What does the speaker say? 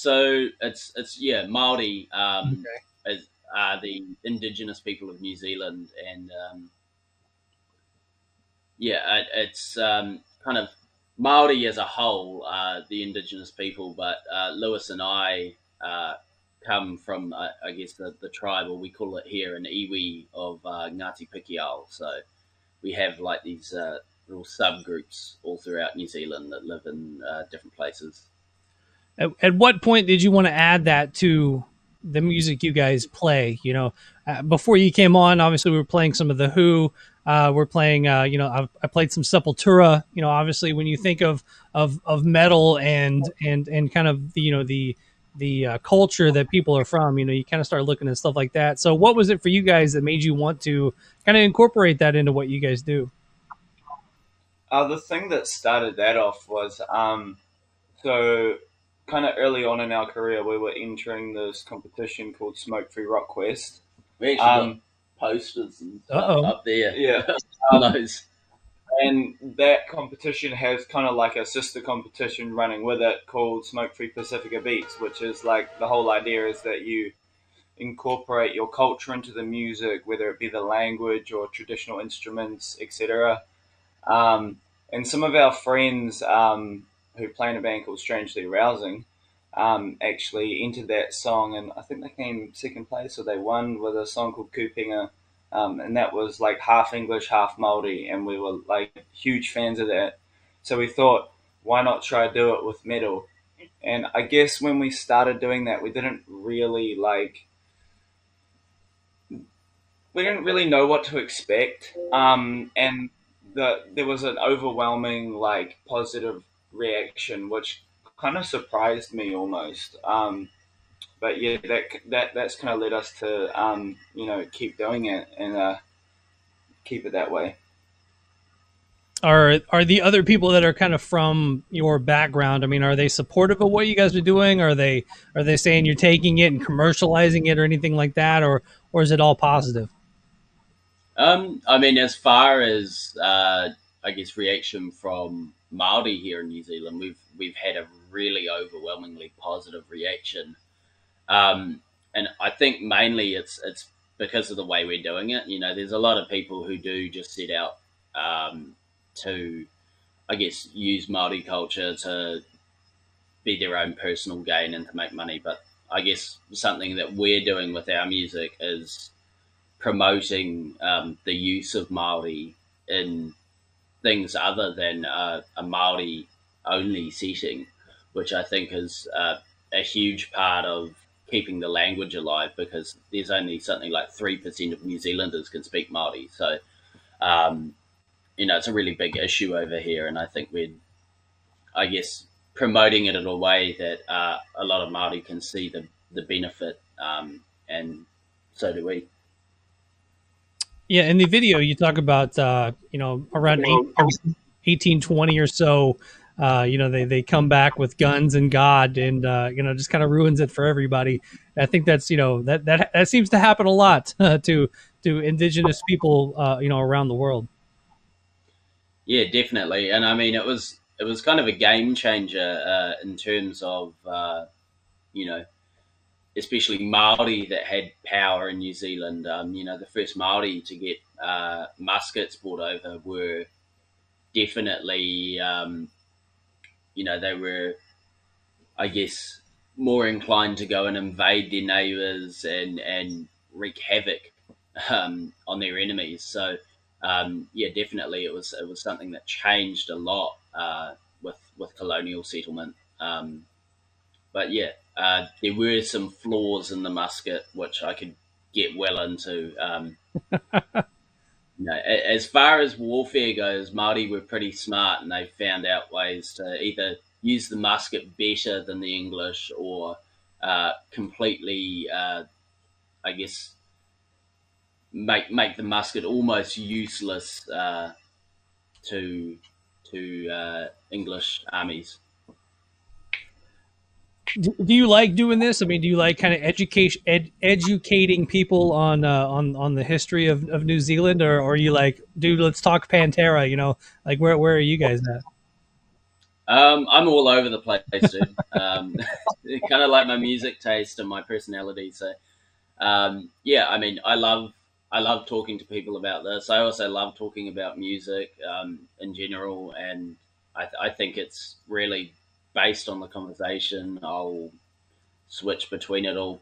So it's Maori Okay. are the indigenous people of New Zealand, and it's kind of Maori as a whole, the indigenous people, but Lewis and I come from, I guess, the tribe, or we call it here an iwi of Ngāti Pikiao. So we have like these little subgroups all throughout New Zealand that live in different places. At what point did you want to add that to the music you guys play? You know, before you came on, obviously we were playing some of the Who. We're playing, I played some Sepultura. You know, obviously when you think of metal and kind of the culture that people are from, you know, you kind of start looking at stuff like that. So what was it for you guys that made you want to kind of incorporate that into what you guys do? The thing that started that off was so kind of early on in our career, we were entering this competition called Smoke Free Rock Quest. We actually got posters and stuff up there. Yeah. Those. And that competition has kind of like a sister competition running with it called Smoke Free Pacifica Beats, which is like the whole idea is that you incorporate your culture into the music, whether it be the language or traditional instruments, etc. And some of our friends who play in a band called Strangely Rousing actually entered that song, and I think they came second place, or they won with a song called Kupinga, and that was like half English, half Maori, and we were like huge fans of that. So we thought, why not try to do it with metal? And I guess when we started doing that, we didn't really know what to expect, and there was an overwhelming like positive reaction, which kind of surprised me almost. But yeah, that's kind of led us to keep doing it and keep it that way. Are the other people that are kind of from your background, I mean, are they supportive of what you guys are doing? Are they saying you're taking it and commercializing it or anything like that, or is it all positive? I mean, as far as I guess reaction from Maori here in New Zealand, we've had a really overwhelmingly positive reaction, and I think mainly it's because of the way we're doing it. You know, there's a lot of people who do just set out to, I guess, use Maori culture to be their own personal gain and to make money. But I guess something that we're doing with our music is promoting the use of Maori in things other than a Maori only setting, which I think is a huge part of keeping the language alive, because there's only something like 3% of New Zealanders can speak Maori. So, it's a really big issue over here, and I think we're, I guess, promoting it in a way that a lot of Maori can see the benefit, and so do we. Yeah, in the video you talk about around 1820 or so, they come back with guns and God, and just kind of ruins it for everybody. I think that's that seems to happen a lot to indigenous people around the world. Yeah, definitely, and I mean it was kind of a game changer in terms of especially Maori that had power in New Zealand. The first Maori to get muskets brought over were definitely, they were, I guess, more inclined to go and invade their neighbours and wreak havoc on their enemies. So, definitely, it was something that changed a lot with colonial settlement. But yeah, there were some flaws in the musket, which I could get well into. As far as warfare goes, Māori were pretty smart, and they found out ways to either use the musket better than the English, or completely, I guess, make the musket almost useless to English armies. Do you like doing this? I mean, do you like kind of educating people on the history of New Zealand, or are you like, dude, let's talk Pantera? Like where are you guys I'm all over the place, dude. Kind of like my music taste and my personality. So, yeah, I mean, I love talking to people about this. I also love talking about music in general, and I think it's really based on the conversation. I'll switch between it all.